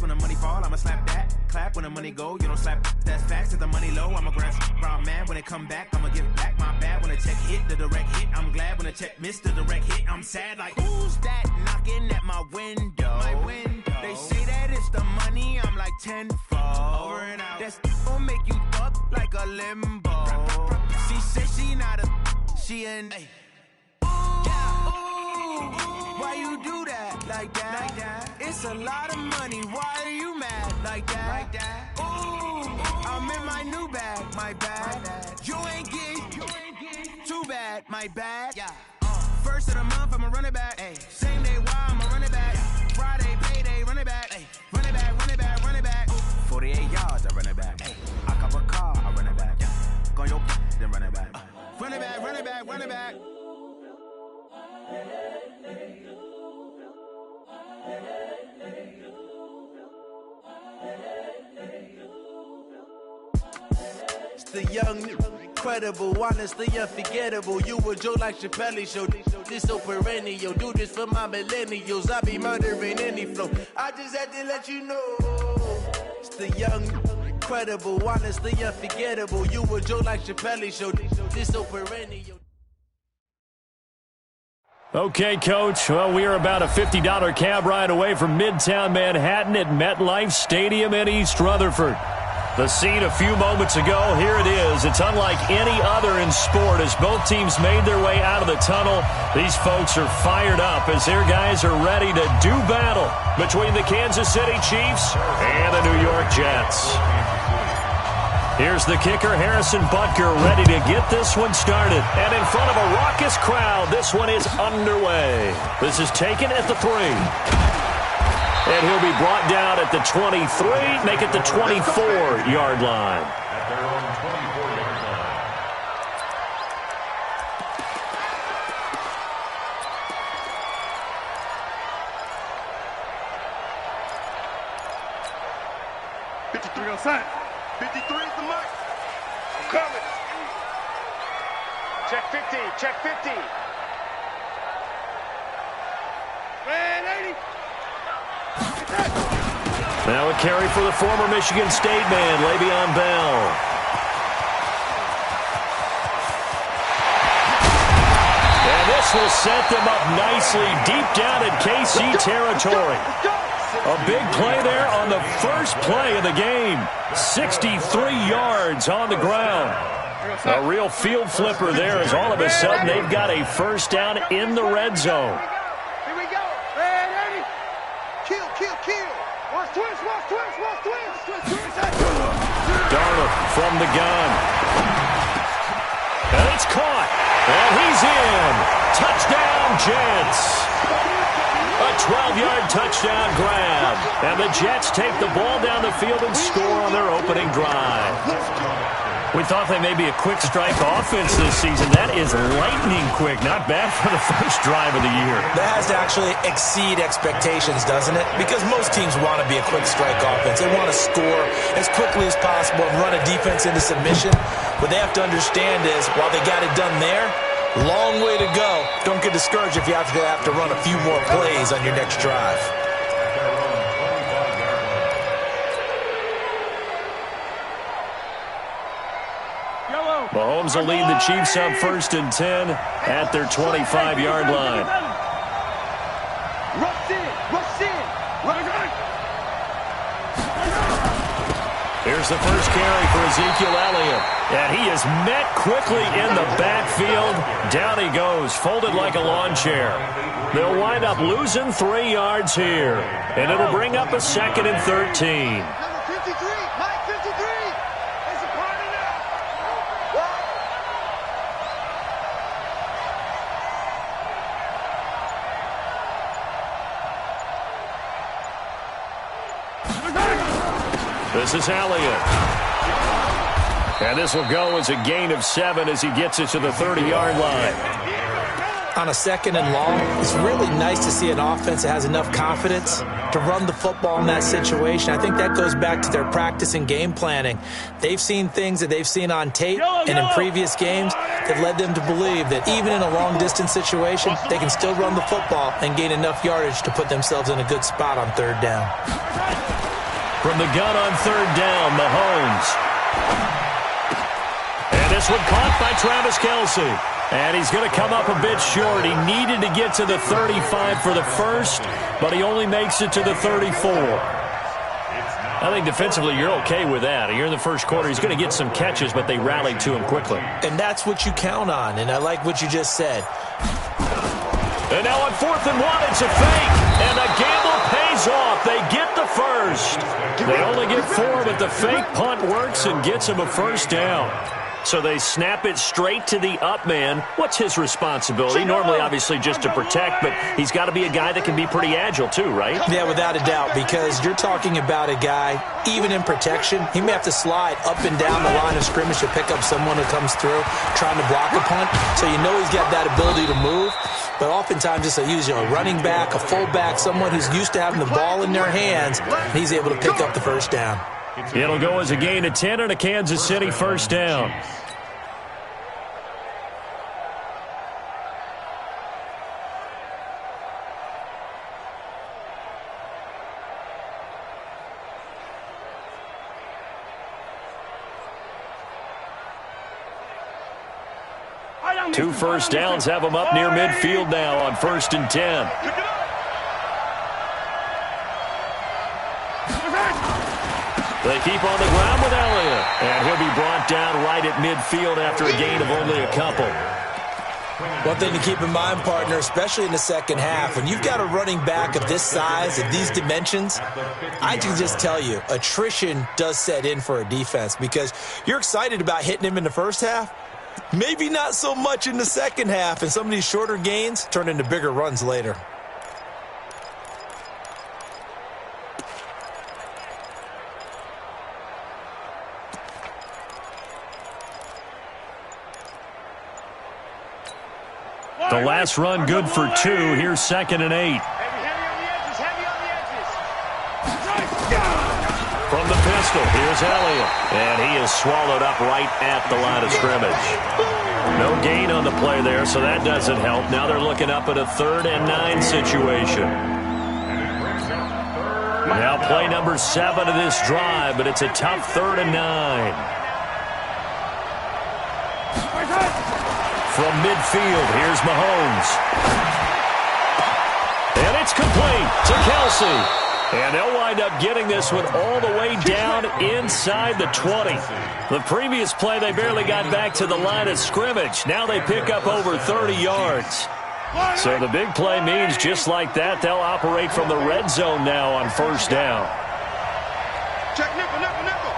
when the money fall, I'ma slap that. Clap when the money go, you don't slap. That's facts. If the money low, I'ma grab round man. When it come back, I'ma give back my bad. When the check hit, the direct hit, I'm glad. When the check missed the direct hit, I'm sad. Like, who's that knocking at my window? My window. They say that it's the money, I'm like tenfold. Over and out. That's gon' make you fuck like a limbo. She said she not a, she an. Why you do that like that? Like that? It's a lot of money. Why are you mad like that? Like that? Ooh, I'm in my new bag. My bad. You ain't get too bad. My bad. Yeah. First of the month, I'ma run it back. Ay. Same day, why I'ma run it back. Friday, payday, run it back. Ay. Run it back, run it back, run it back. 48 yards, I run it back. Ay. I cop a car, I run it back. Yeah. Go your then run it back. Run it back, run it back, run it back. It's the young, incredible, honestly unforgettable. You a Joe like Chappelle show. This so perennial. Do this for my millennials. I be murdering any flow. I just had to let you know. It's the young, incredible, honestly unforgettable. You a Joe like Chappelle show. This so perennial. Okay, Coach. Well, we are about a $50 cab ride away from Midtown Manhattan at MetLife Stadium in East Rutherford. The scene a few moments ago, here it is. It's unlike any other in sport as both teams made their way out of the tunnel. These folks are fired up as their guys are ready to do battle between the Kansas City Chiefs and the New York Jets. Here's the kicker, Harrison Butker, ready to get this one started. And in front of a raucous crowd, this one is underway. This is taken at the 3. And he'll be brought down at the 23, make it the 24-yard line. At their own 24-yard line. On sign. 53 is the mark. I'm coming. Check 50. Check 50. Red 80. Now a carry for the former Michigan State man, Le'Veon Bell. And this will set them up nicely deep down in KC territory. A big play there on the first play of the game. 63 yards on the ground. A real field flipper there as all of a sudden they've got a first down in the red zone. Here we go. Red 80. Kill, kill, kill. Watch twins, watch twins, watch twins. Darnold from the gun. And it's caught. And he's in. Touchdown, Jets. A 12-yard touchdown grab. And the Jets take the ball down the field and score on their opening drive. We thought they may be a quick strike offense this season. That is lightning quick. Not bad for the first drive of the year. That has to actually exceed expectations, doesn't it? Because most teams want to be a quick strike offense. They want to score as quickly as possible and run a defense into submission. What they have to understand is, while they got it done there, long way to go. Don't get discouraged if you have to run a few more plays on your next drive. Mahomes will lead the Chiefs up 1st and 10 at their 25-yard line. Rush in, rush in, rush in. Here's the first carry for Ezekiel Elliott. And he is met quickly in the backfield. Down he goes, folded like a lawn chair. They'll wind up losing 3 yards here. And it'll bring up a 2nd and 13. This is Elliott. And this will go as a gain of 7 as he gets it to the 30-yard line. On a 2nd and long, it's really nice to see an offense that has enough confidence to run the football in that situation. I think that goes back to their practice and game planning. They've seen things that they've seen on tape and in previous games that led them to believe that even in a long-distance situation, they can still run the football and gain enough yardage to put themselves in a good spot on 3rd down. From the gun on third down, Mahomes. And this one caught by Travis Kelce. And he's going to come up a bit short. He needed to get to the 35 for the first, but he only makes it to the 34. I think defensively you're okay with that. You're in the first quarter. He's going to get some catches, but they rallied to him quickly. And that's what you count on, and I like what you just said. And now on 4th and 1, it's a fake. And the gamble pays off. They get the first. They only get 4, but the fake punt works and gets him a first down. So they snap it straight to the up man. What's his responsibility? Normally, obviously, just to protect, but he's got to be a guy that can be pretty agile too, right? Yeah, without a doubt, because you're talking about a guy, even in protection, he may have to slide up and down the line of scrimmage to pick up someone who comes through trying to block a punt. So you know he's got that ability to move. But oftentimes it's a running back, a fullback, someone who's used to having the ball in their hands, and he's able to pick up the first down. It'll go as a gain of 10 and a Kansas City first down. Two first downs have them up near midfield now on 1st and 10. They keep on the ground with Elliott, and he'll be brought down right at midfield after a gain of only a couple. One thing to keep in mind, partner, especially in the second half, when you've got a running back of this size, of these dimensions, I can just tell you, attrition does set in for a defense because you're excited about hitting him in the first half. Maybe not so much in the second half, and some of these shorter gains turn into bigger runs later. The last run good for 2. Here's 2nd and 8. From the pistol, here's Elliott. And he is swallowed up right at the line of scrimmage. No gain on the play there, so that doesn't help. Now they're looking up at a 3rd and 9 situation. Now play number 7 of this drive, but it's a tough 3rd and 9. From midfield, here's Mahomes. And it's complete to Kelce. And they'll wind up getting this one all the way down inside the 20. The previous play, they barely got back to the line of scrimmage. Now they pick up over 30 yards. So the big play means just like that, they'll operate from the red zone now on 1st down. Check nickel, nickel, nickel.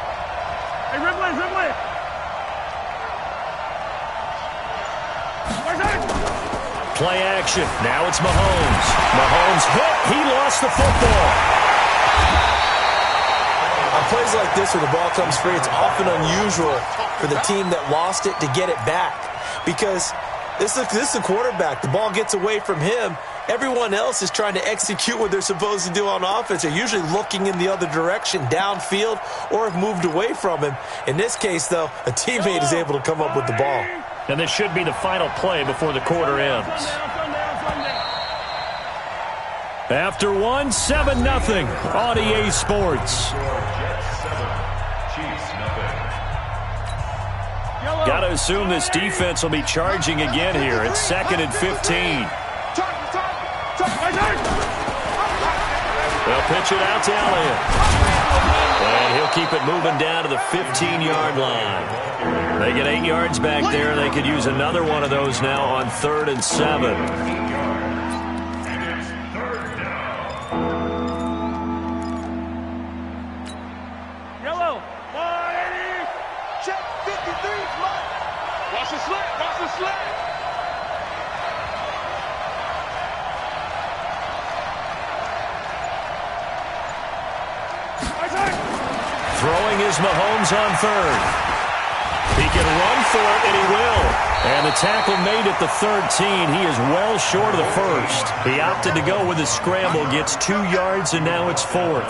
Hey, Ridley. Play action. Now it's Mahomes. Mahomes hit. He lost the football. On plays like this, when the ball comes free, it's often unusual for the team that lost it to get it back. Because this is a quarterback. The ball gets away from him. Everyone else is trying to execute what they're supposed to do on offense. They're usually looking in the other direction, downfield, or have moved away from him. In this case, though, a teammate is able to come up with the ball. And this should be the final play before the quarter ends. After 1, 7-0 on EA Sports. Got to assume this defense will be charging again here. It's 2nd and 15. They'll pitch it out to Elliott. And he'll keep it moving down to the 15-yard line. They get 8 yards back there. They could use another one of those now on 3rd and 7. Throwing is Mahomes on 3rd. He can run for it, and he will. And the tackle made at the 13. He is well short of the 1st. He opted to go with a scramble, gets 2 yards, and now it's 4th.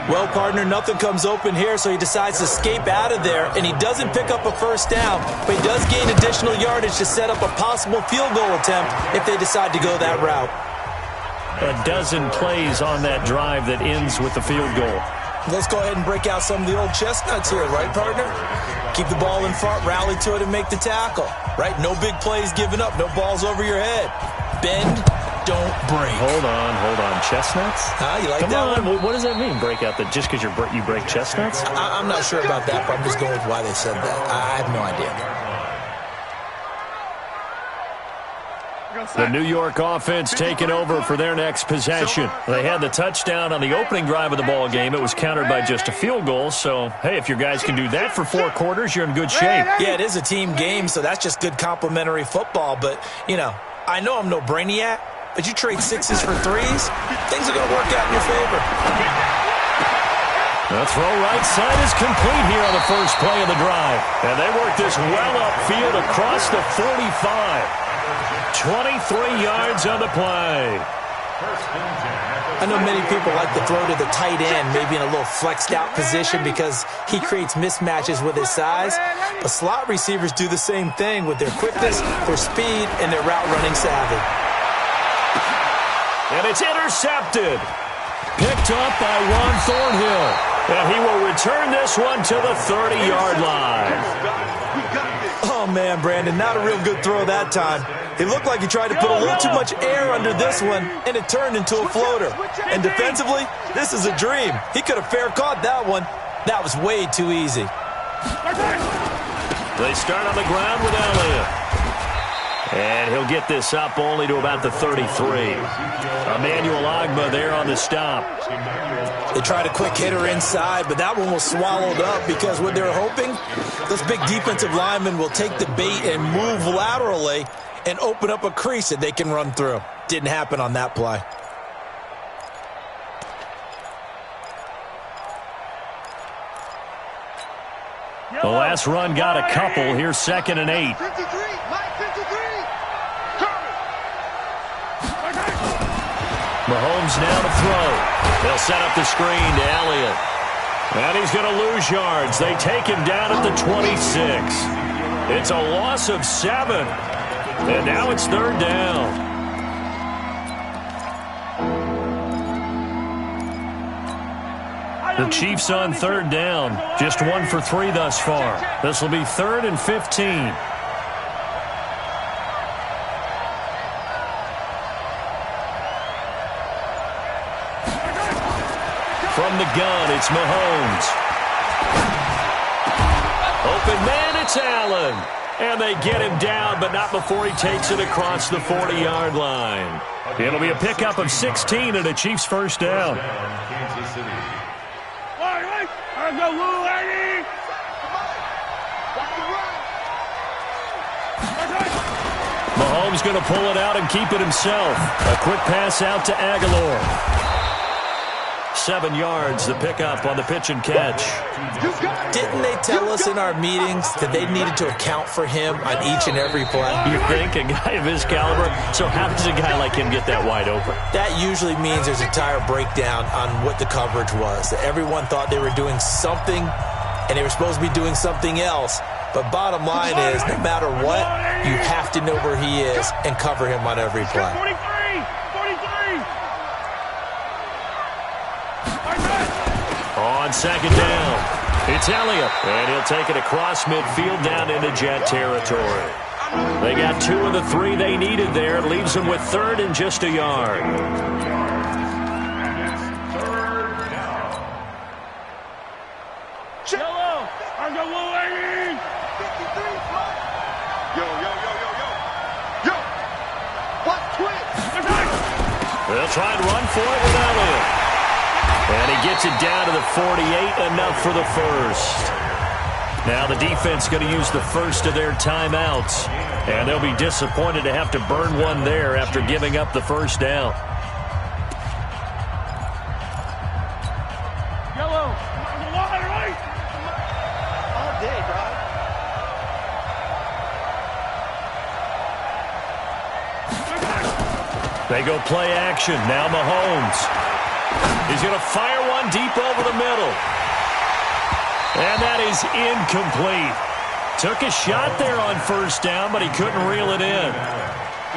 Well, partner, nothing comes open here, so he decides to escape out of there, and he doesn't pick up a first down, but he does gain additional yardage to set up a possible field goal attempt if they decide to go that route. A dozen plays on that drive that ends with the field goal. Let's go ahead and break out some of the old chestnuts here, right, partner? Keep the ball in front, rally to it, and make the tackle, right? No big plays given up, no balls over your head. Bend, don't break. Hold on. Chestnuts? You like Come that on. one? What does that mean, break out? Just because you break chestnuts? I'm not sure about that, but I'm just going with why they said that. I have no idea. The New York offense taking over for their next possession. They had the touchdown on the opening drive of the ball game. It was countered by just a field goal. So, hey, if your guys can do that for 4 quarters, you're in good shape. Yeah, it is a team game, so that's just good complimentary football. But, I know I'm no brainiac, but you trade 6s for 3s, things are going to work out in your favor. The throw right side is complete here on the first play of the drive. And they work this well upfield across the 45. 23 yards on the play. I know many people like to throw to the tight end, maybe in a little flexed out position because he creates mismatches with his size. But slot receivers do the same thing with their quickness, their speed, and their route running savvy. And it's intercepted. Picked up by Juan Thornhill. And he will return this one to the 30-yard line. Oh, man, Brandon, not a real good throw that time. It looked like he tried to put a little too much air under this one, and it turned into a floater. And defensively, this is a dream. He could have fair caught that one. That was way too easy. They start on the ground with Elliott. And he'll get this up only to about the 33. Emmanuel Ogbah there on the stop. They tried a quick hitter inside, but that one was swallowed up because what they're hoping, this big defensive lineman will take the bait and move laterally and open up a crease that they can run through. Didn't happen on that play. The last run got a couple. Here's 2nd and 8. 53, Mike 53. Mahomes now to throw. They'll set up the screen to Elliott. And he's going to lose yards. They take him down at the 26. It's a loss of 7. And now it's 3rd down. The Chiefs on 3rd down. Just 1 for 3 thus far. This will be 3rd and 15. From the gun, it's Mahomes. Open man, it's Allen. And they get him down, but not before he takes it across the 40-yard line. It'll be a pickup of 16 and a Chiefs first down. Kansas City. Mahomes going to pull it out and keep it himself. A quick pass out to Aguilar. 7 yards, the pickup on the pitch and catch. Didn't they tell us in our meetings that they needed to account for him on each and every play? You think? A guy of his caliber? So how does a guy like him get that wide open? That usually means there's a entire breakdown on what the coverage was. That everyone thought they were doing something, and they were supposed to be doing something else. But bottom line is, no matter what, you have to know where he is and cover him on every play. On 2nd down, it's Elliott, and he'll take it across midfield down into Jet territory. They got 2 of the 3 they needed there. Leaves them with 3rd and just a yard. 3rd down. Yellow, I'm the Wolverine. 53, yo. Yo, what's twist? They'll try and run for it with Elliott. And he gets it down to the 48, enough for the first. Now the defense going to use the first of their timeouts. And they'll be disappointed to have to burn one there after giving up the first down. Yellow, on the line, right? All day, dog. They go play action. Now Mahomes. He's going to fire one deep over the middle. And that is incomplete. Took a shot there on first down, but he couldn't reel it in.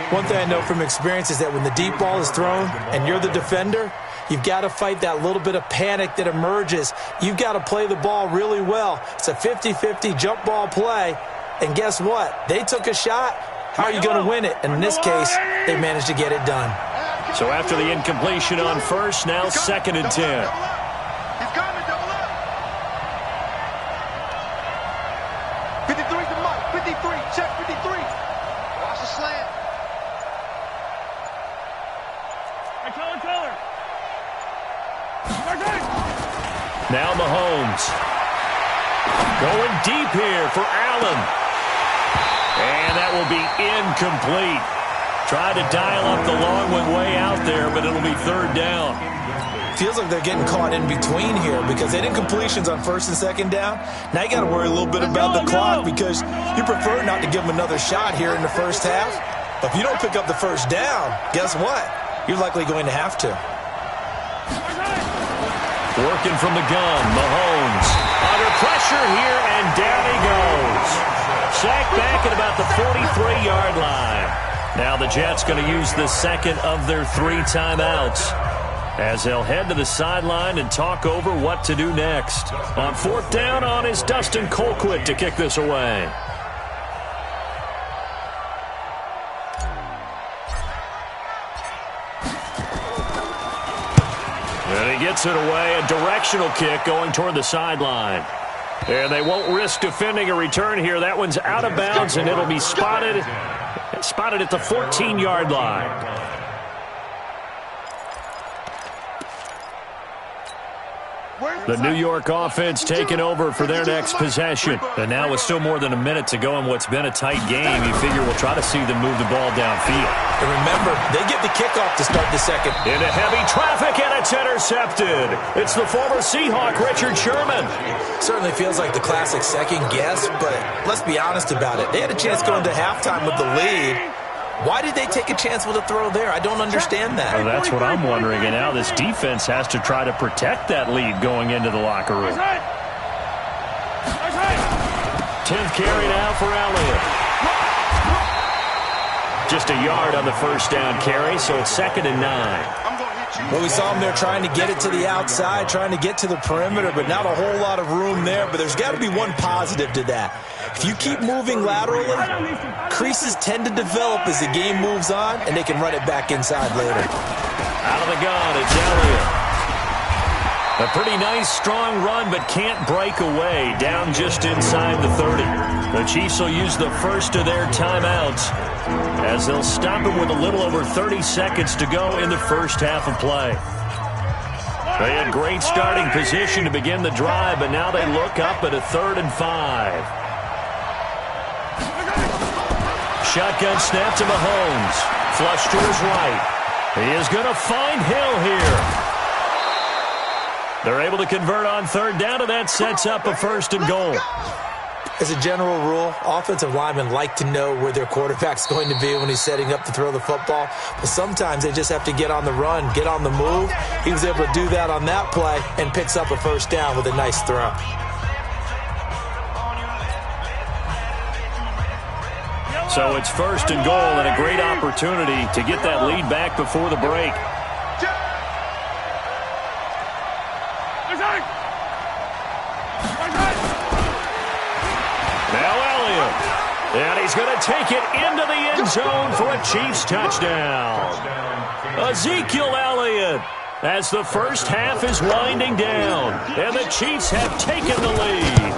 One thing I know from experience is that when the deep ball is thrown and you're the defender, You've got to fight that little bit of panic that emerges. You've got to play the ball really well. It's a 50-50 jump ball play. And guess what? They took a shot. How are you going to win it? And in this case, they managed to get it done. So after the incompletion on first, now 2nd and 10. He's coming, double up. 53's the mark. 53, check 53. Watch the slant. Now Mahomes. Going deep here for Allen. And that will be incomplete. Tried to dial up the long one way out there, but it'll be 3rd down. Feels like they're getting caught in between here because they did incompletions on 1st and 2nd down. Now you got to worry a little bit about the clock because you prefer not to give them another shot here in the first half. But if you don't pick up the 1st down, guess what? You're likely going to have to. Working from the gun, Mahomes. Under pressure here, and down he goes. Sacked back at about the 43-yard line. Now the Jets going to use the 2nd of their 3 timeouts as they'll head to the sideline and talk over what to do next. On 4th down on is Dustin Colquitt to kick this away. And he gets it away, a directional kick going toward the sideline. And they won't risk defending a return here. That one's out of bounds, and it'll be spotted at the 14-yard line. The New York offense taking over for their next possession. And now with still more than a minute to go in what's been a tight game, you figure we'll try to see them move the ball downfield. And remember, they get the kickoff to start the 2nd. Into heavy traffic, and it's intercepted. It's the former Seahawk, Richard Sherman. Certainly feels like the classic second guess, but let's be honest about it. They had a chance going to halftime with the lead. Why did they take a chance with a throw there? I don't understand that. Well, that's what I'm wondering, and now this defense has to try to protect that lead going into the locker room. 10th carry now for Elliott. Just a yard on the 1st down carry, so it's 2nd and 9. Well, we saw him there trying to get it to the outside, trying to get to the perimeter, but not a whole lot of room there. But there's got to be one positive to that. If you keep moving laterally, creases tend to develop as the game moves on, and they can run it back inside later. Out of the gun, it's Elliott. A pretty nice, strong run, but can't break away. Down just inside the 30. The Chiefs will use the 1st of their timeouts as they'll stop him with a little over 30 seconds to go in the first half of play. They had great starting position to begin the drive, but now they look up at a 3rd and 5. Shotgun snap to Mahomes. Flush to his right. He is going to find Hill here. They're able to convert on 3rd down, and that sets up a 1st and goal. As a general rule, offensive linemen like to know where their quarterback's going to be when he's setting up to throw the football. But sometimes they just have to get on the run, get on the move. He was able to do that on that play and picks up a 1st down with a nice throw. So it's 1st and goal and a great opportunity to get that lead back before the break. And he's going to take it into the end zone for a Chiefs touchdown. Ezekiel Elliott, as the first half is winding down, and the Chiefs have taken the lead.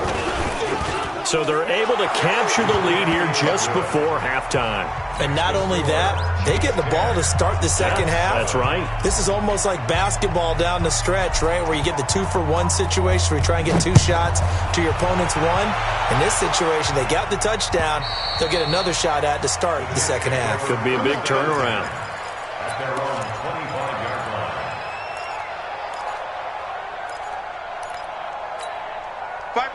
So they're able to capture the lead here just before halftime. And not only that, they get the ball to start the second half. That's right. This is almost like basketball down the stretch, right, where you get the 2-for-1 situation where you try and get 2 shots to your opponent's 1. In this situation, they got the touchdown. They'll get another shot at to start the second half. Could be a big turnaround.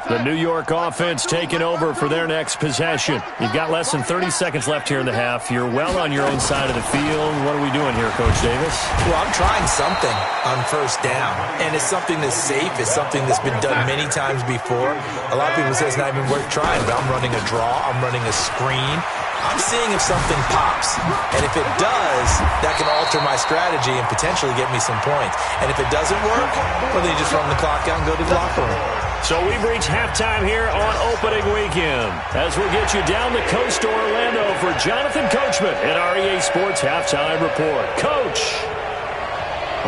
The New York offense taking over for their next possession. You've got less than 30 seconds left here in the half. You're well on your own side of the field. What are we doing here, Coach Davis? Well, I'm trying something on 1st down, and it's something that's safe. It's something that's been done many times before. A lot of people say it's not even worth trying, but I'm running a draw. I'm running a screen. I'm seeing if something pops. And if it does, that can alter my strategy and potentially get me some points. And if it doesn't work, well, then you just run the clock out and go to the locker room. So we've reached halftime here on opening weekend. As we'll get you down the coast to Orlando for Jonathan Coachman at our EA Sports Halftime Report. Coach,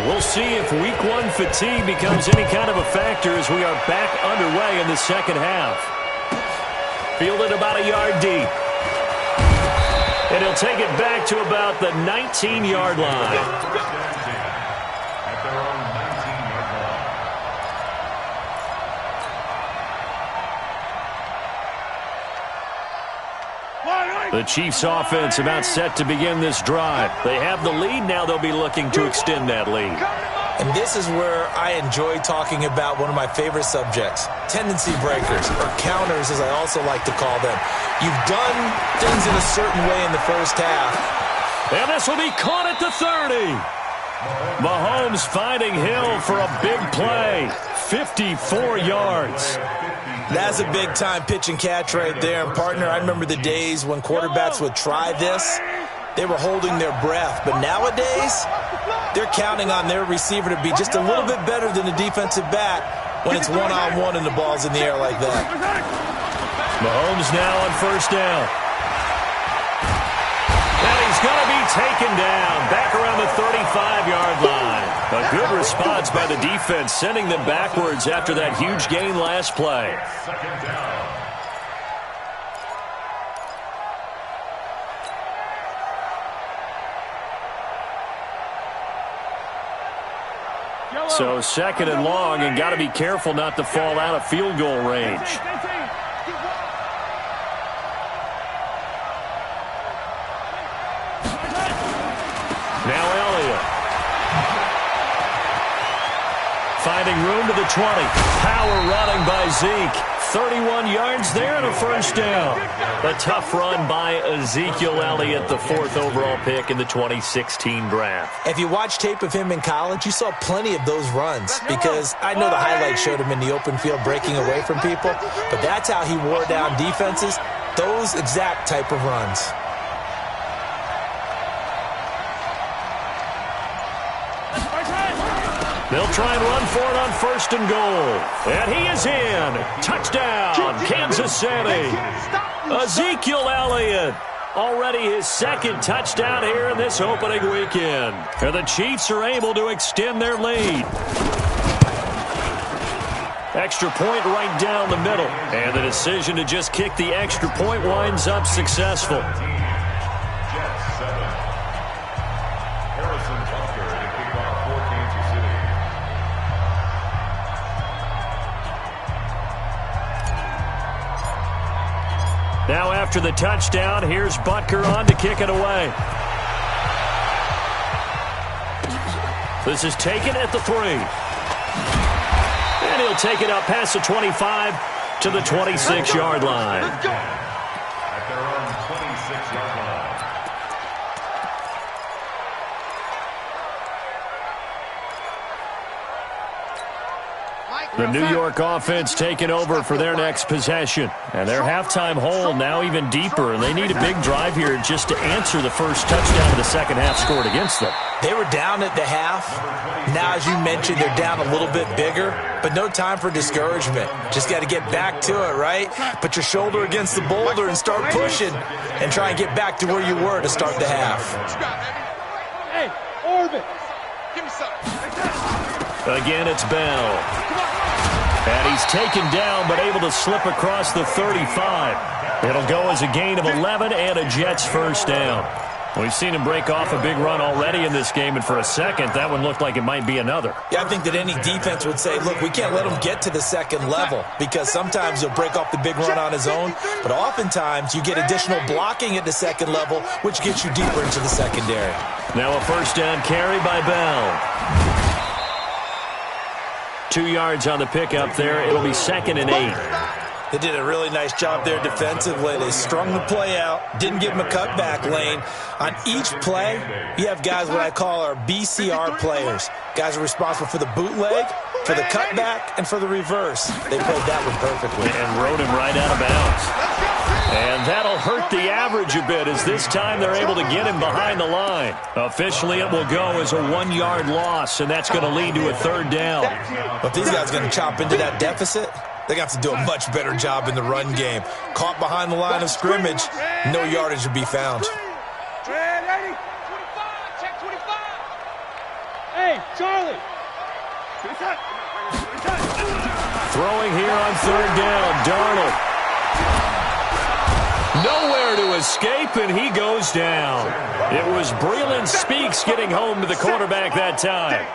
we'll see if Week 1 fatigue becomes any kind of a factor as we are back underway in the second half. Fielded about a yard deep. And he'll take it back to about the 19-yard line. At their own 19-yard line. The Chiefs offense about set to begin this drive. They have the lead. Now they'll be looking to extend that lead. And this is where I enjoy talking about one of my favorite subjects, tendency breakers, or counters as I also like to call them. You've done things in a certain way in the first half. And this will be caught at the 30. Mahomes finding Hill for a big play. 54 yards. That's a big-time pitch and catch right there. And, partner, I remember the days when quarterbacks would try this. They were holding their breath. But nowadays, they're counting on their receiver to be just a little bit better than the defensive back when it's one-on-one and the ball's in the air like that. Mahomes now on first down. And he's going to be taken down back around the 35-yard line. A good response by the defense, sending them backwards after that huge gain last play. Second down. So second and long, and got to be careful not to fall out of field goal range. Now Elliott. Finding room to the 20. Power running by Zeke. 31 yards there and a first down. A tough run by Ezekiel Elliott, the 4th overall pick in the 2016 draft. If you watch tape of him in college, you saw plenty of those runs because I know the highlights showed him in the open field breaking away from people, but that's how he wore down defenses, those exact type of runs. They'll try and run for it on first and goal. And he is in. Touchdown, Kansas City. Ezekiel Elliott. Already his second touchdown here in this opening weekend. And the Chiefs are able to extend their lead. Extra point right down the middle. And the decision to just kick the extra point winds up successful. Jets 7. Harrison Butker to kick off for Kansas City. Now after the touchdown, here's Butker on to kick it away. This is taken at the 3. And he'll take it up past the 25 to the 26-yard line. At their own 26-yard line. The New York offense taking over for their next possession. And their halftime hole now even deeper. And they need a big drive here just to answer the first touchdown of the second half scored against them. They were down at the half. Now, as you mentioned, they're down a little bit bigger. But no time for discouragement. Just got to get back to it, right? Put your shoulder against the boulder and start pushing. And try and get back to where you were to start the half. Hey, Orbit. Give me something. Again, it's Bell. And he's taken down, but able to slip across the 35. It'll go as a gain of 11 and a Jets first down. We've seen him break off a big run already in this game, and for a second, that one looked like it might be another. Yeah, I think that any defense would say, look, we can't let him get to the second level because sometimes he'll break off the big run on his own, but oftentimes you get additional blocking at the second level, which gets you deeper into the secondary. Now a first down carry by Bell. 2 yards on the pickup there. It'll be 2nd and 8. They did a really nice job there defensively. They strung the play out, didn't give him a cutback lane. On each play, you have guys what I call our BCR players. Guys are responsible for the bootleg, for the cutback, and for the reverse. They played that one perfectly. And rode him right out of bounds. And that'll hurt the average a bit as this time they're able to get him behind the line. Officially, it will go as a 1-yard loss, and that's going to lead to a 3rd down. But these guys are going to chop into that deficit. They got to do a much better job in the run game. Caught behind the line of scrimmage, no yardage to be found. Hey, Charlie. Throwing here on 3rd down, Darnold. Nowhere to escape, and he goes down. It was Breeland Speaks getting home to the quarterback that time.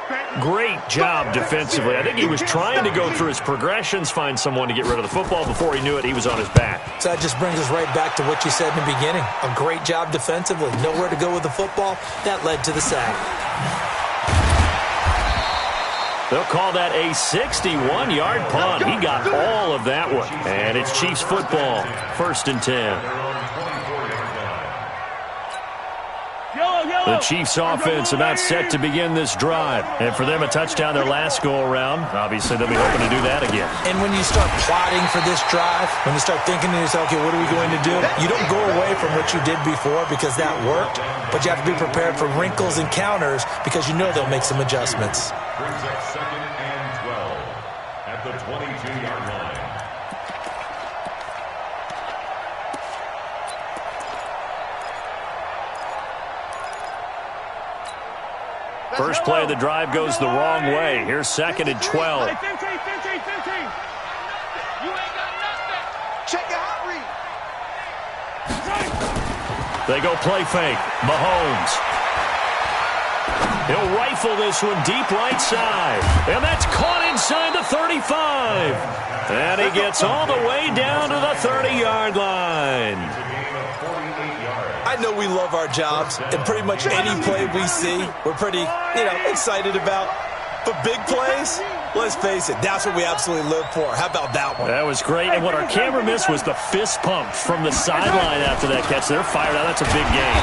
Great job defensively. I think he was trying to go through his progressions, find someone to get rid of the football. Before he knew it, he was on his back. So that just brings us right back to what you said in the beginning. A great job defensively. Nowhere to go with the football. That led to the sack. They'll call that a 61-yard punt. He got all of that one. And it's Chiefs football, 1st and 10. The Chiefs offense about set to begin this drive. And for them, a touchdown their last go-around. Obviously, they'll be hoping to do that again. And when you start plotting for this drive, when you start thinking to yourself, okay, what are we going to do? You don't go away from what you did before because that worked, but you have to be prepared for wrinkles and counters because you know they'll make some adjustments. Brings up 2nd and 12 at the 22-yard line. First play of the drive goes the wrong way. Here's 2nd and 12. 15. You ain't got nothing. Check your hot read. They go play fake. Mahomes. He'll rifle this one deep right side. And that's caught inside the 35. And he gets all the way down to the 30-yard line. I know we love our jobs, and pretty much any play we see, we're pretty, excited about. But big plays, let's face it, that's what we absolutely live for. How about that one? That was great, and what our camera missed was the fist pump from the sideline after that catch. They're fired out. That's a big gain.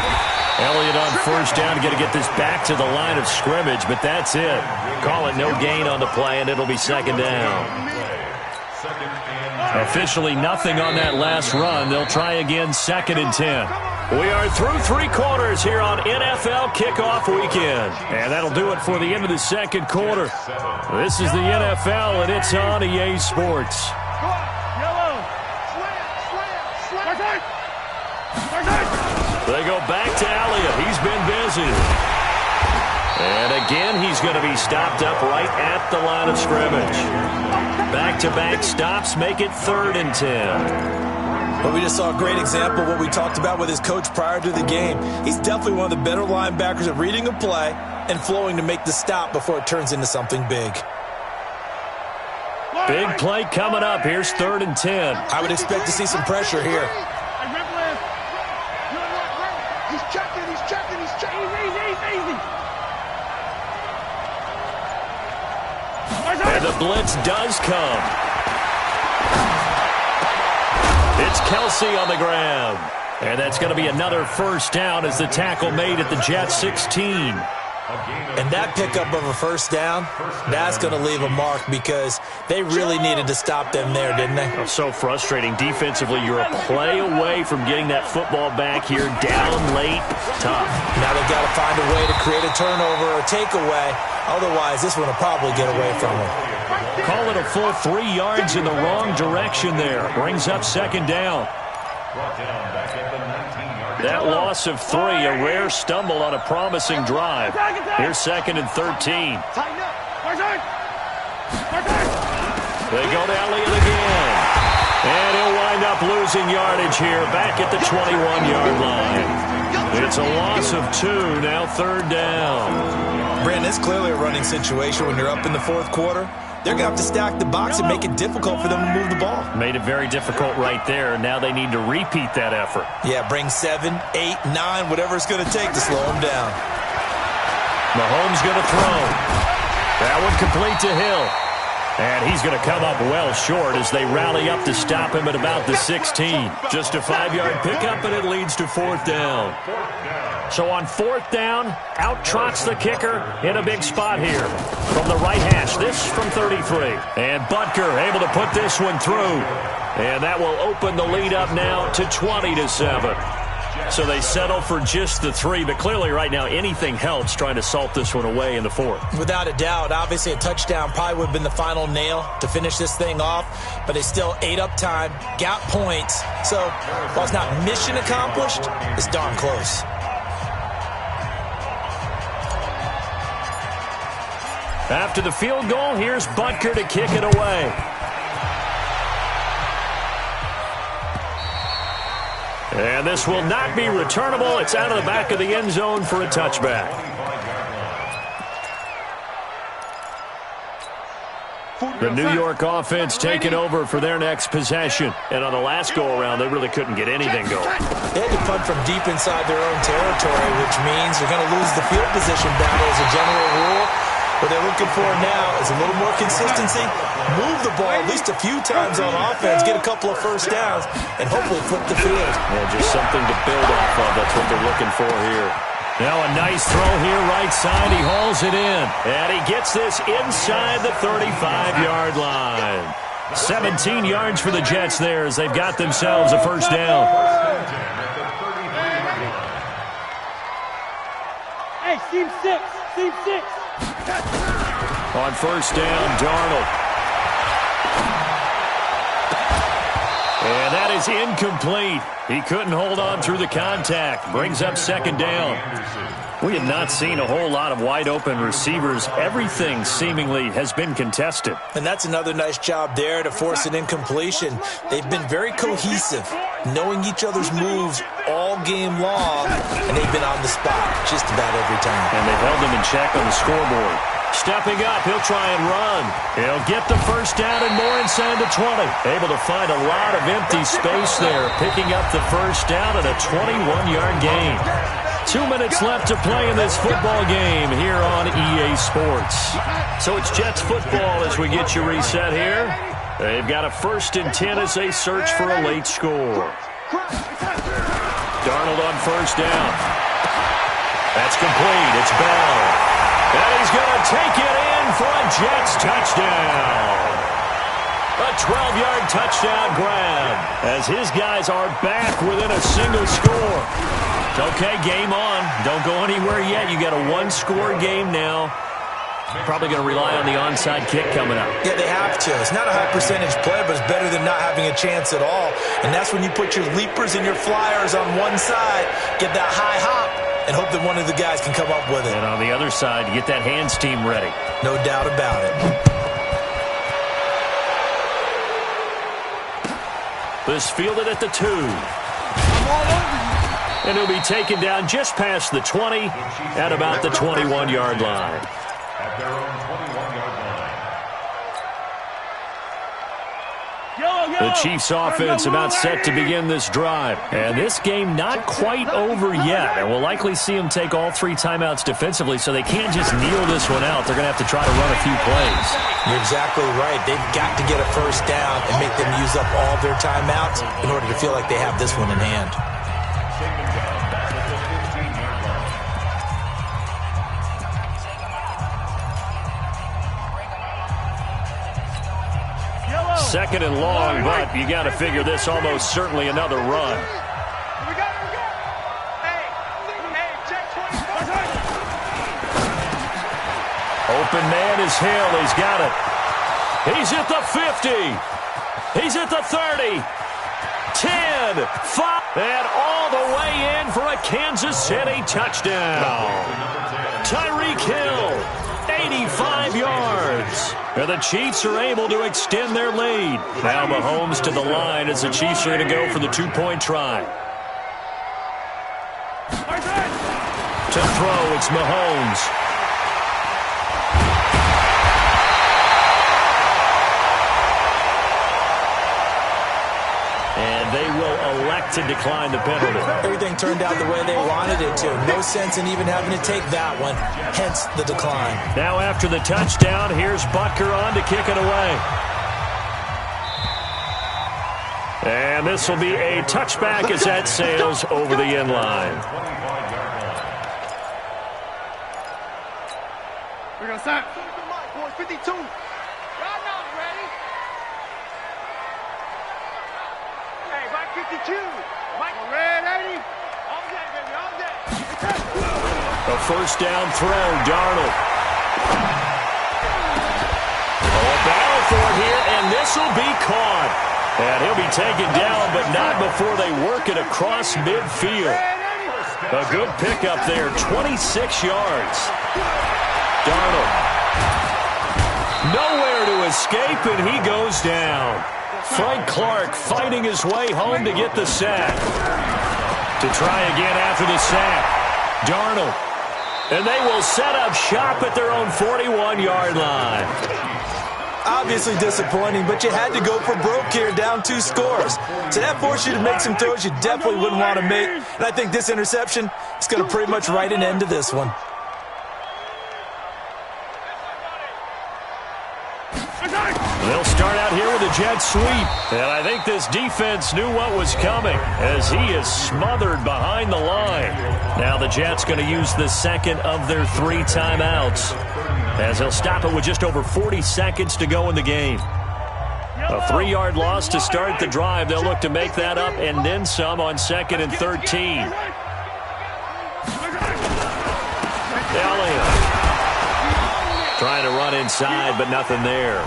Elliott on 1st down, going to get this back to the line of scrimmage, but that's it. Call it no gain on the play, and it'll be 2nd down. Officially nothing on that last run. They'll try again 2nd and 10. We are through 3 quarters here on NFL Kickoff Weekend. And that'll do it for the end of the 2nd quarter. This is the NFL, and it's on EA Sports. They go back to Elliott. He's been busy. And again, he's going to be stopped up right at the line of scrimmage. Back-to-back stops make it 3rd and 10. But we just saw a great example of what we talked about with his coach prior to the game. He's definitely one of the better linebackers at reading a play and flowing to make the stop before it turns into something big. Big play coming up. Here's 3rd and 10. I would expect to see some pressure here. He's checking. Easy. And the blitz does come. It's Kelsey on the ground. And that's going to be another 1st down as the tackle made at the Jets 16. And that pickup of a 1st down, that's going to leave a mark because they really needed to stop them there, didn't they? So frustrating. Defensively, you're a play away from getting that football back here down late. Tough. Now they've got to find a way to create a turnover or takeaway. Otherwise, this one will probably get away from them. Call it a full 3 yards in the wrong direction there. Brings up 2nd down. That loss of 3, a rare stumble on a promising drive. Here's 2nd and 13. They go to Elliott again. And he'll wind up losing yardage here back at the 21-yard line. It's a loss of 2, now 3rd down. Brandon, it's clearly a running situation when you're up in the 4th quarter. They're going to have to stack the box and make it difficult for them to move the ball. Made it very difficult right there. Now they need to repeat that effort. Yeah, bring 7, 8, 9, whatever it's going to take to slow them down. Mahomes going to throw. That one complete to Hill. And he's going to come up well short as they rally up to stop him at about the 16. Just a 5-yard pickup, and it leads to 4th down. So on 4th down, out trots the kicker in a big spot here from the right hash. This from 33. And Butker able to put this one through. And that will open the lead up now to 20-7. So they settle for just the 3, but clearly right now anything helps trying to salt this one away in the 4th. Without a doubt, obviously a touchdown probably would have been the final nail to finish this thing off, but they still ate up time, got points. So while it's not mission accomplished, it's darn close. After the field goal, here's Butker to kick it away. And this will not be returnable. It's out of the back of the end zone for a touchback. The New York offense taking over for their next possession. And on the last go-around, they really couldn't get anything going. They had to punt from deep inside their own territory, which means they're going to lose the field position battle as a general rule. What they're looking for now is a little more consistency, move the ball at least a few times on offense, get a couple of first downs, and hopefully flip the field. Yeah, just something to build off of. That's what they're looking for here. Now a nice throw here, right side. He hauls it in, and he gets this inside the 35-yard line. 17 yards for the Jets there as they've got themselves a first down. Hey, team 6, team 6. On first down, Darnold. And that is incomplete. He couldn't hold on through the contact. Brings up 2nd down. We have not seen a whole lot of wide-open receivers. Everything seemingly has been contested. And that's another nice job there to force an incompletion. They've been very cohesive, knowing each other's moves all game long, and they've been on the spot just about every time. And they've held them in check on the scoreboard. Stepping up, he'll try and run. He'll get the first down and more inside the 20. Able to find a lot of empty space there, picking up the first down and a 21-yard gain. 2 minutes left to play in this football game here on EA Sports. So it's Jets football as we get you reset here. They've got a 1st and 10 as they search for a late score. Darnold on first down. That's complete. It's Bell. And he's going to take it in for a Jets touchdown. A 12-yard touchdown grab as his guys are back within a single score. Okay, game on. Don't go anywhere yet. You got a 1-score game now. Probably going to rely on the onside kick coming up. Yeah, they have to. It's not a high percentage play, but it's better than not having a chance at all. And that's when you put your leapers and your flyers on one side, get that high hop, and hope that one of the guys can come up with it. And on the other side, you get that hands team ready. No doubt about it. This fielded at the 2. And he'll be taken down just past the 20 at about the 21-yard line. At their own 21-yard line. The Chiefs offense about set to begin this drive. And this game not quite over yet. And we'll likely see them take all 3 timeouts defensively, so they can't just kneel this one out. They're going to have to try to run a few plays. You're exactly right. They've got to get a first down and make them use up all their timeouts in order to feel like they have this one in hand. Second and long, but you got to figure this almost certainly another run. Open man is Hill. He's got it. He's at the 50. He's at the 30. 10, 5, and all the way in for a Kansas City touchdown. Tyreek Hill. 85 yards. And the Chiefs are able to extend their lead. Now Mahomes to the line as the Chiefs are going to go for the 2-point try. To throw, it's Mahomes. And they will elect to decline the penalty. Everything turned out the way they wanted it to. No sense in even having to take that one, hence the decline. Now after the touchdown, here's Butker on to kick it away. And this will be a touchback as that sails over the end line. We're going to start. 52. Y'all know I'm ready. Hey, Mike 52. Mike, red 80. All day, baby, all day. A first down throw, Darnold. Oh, a battle for it here, and this will be caught. And he'll be taken down, but not before they work it across midfield. A good pickup there, 26 yards. Darnold. Nowhere to escape, and he goes down. Frank Clark fighting his way home to get the sack. To try again after the sack. Darnold. And they will set up shop at their own 41-yard line. Obviously disappointing, but you had to go for broke here, down 2 scores. So that forced you to make some throws you definitely wouldn't want to make. And I think this interception is going to pretty much write an end to this one. They'll start out here with a jet sweep. And I think this defense knew what was coming as he is smothered behind the line. Now the Jets going to use the second of their 3 timeouts as they'll stop it with just over 40 seconds to go in the game. A 3-yard loss to start the drive. They'll look to make that up and then some on 2nd and 13. Elliott trying to run inside, but nothing there.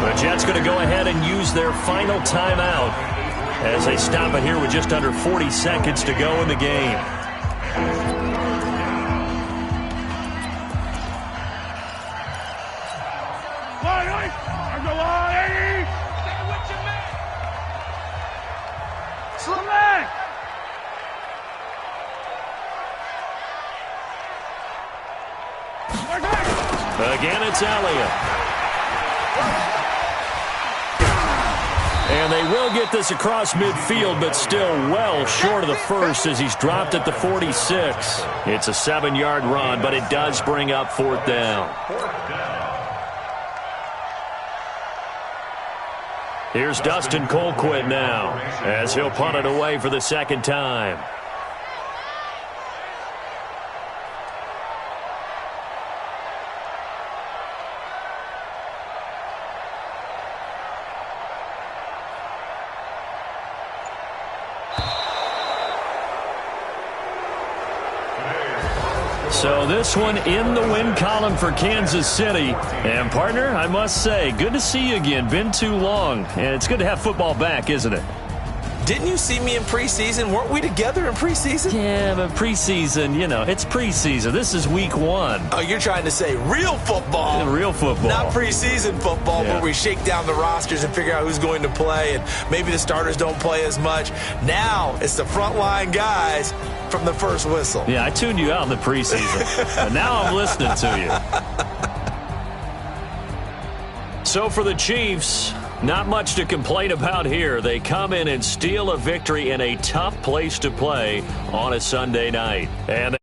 The Jets going to go ahead and use their final timeout as they stop it here with just under 40 seconds to go in the game. Again, it's Elliott. And they will get this across midfield, but still well short of the first as he's dropped at the 46. It's a 7-yard run, but it does bring up 4th down. Here's Dustin Colquitt now as he'll punt it away for the 2nd time. So this one in the win column for Kansas City. And, partner, I must say, good to see you again. Been too long. And it's good to have football back, isn't it? Didn't you see me in preseason? Weren't we together in preseason? Yeah, but preseason, you know, it's preseason. This is week 1. Oh, you're trying to say real football. Yeah, real football. Not preseason football where we shake down the rosters and figure out who's going to play, and maybe the starters don't play as much. Now it's the frontline guys from the first whistle. Yeah, I tuned you out in the preseason. And now I'm listening to you. So for the Chiefs, not much to complain about here. They come in and steal a victory in a tough place to play on a Sunday night. And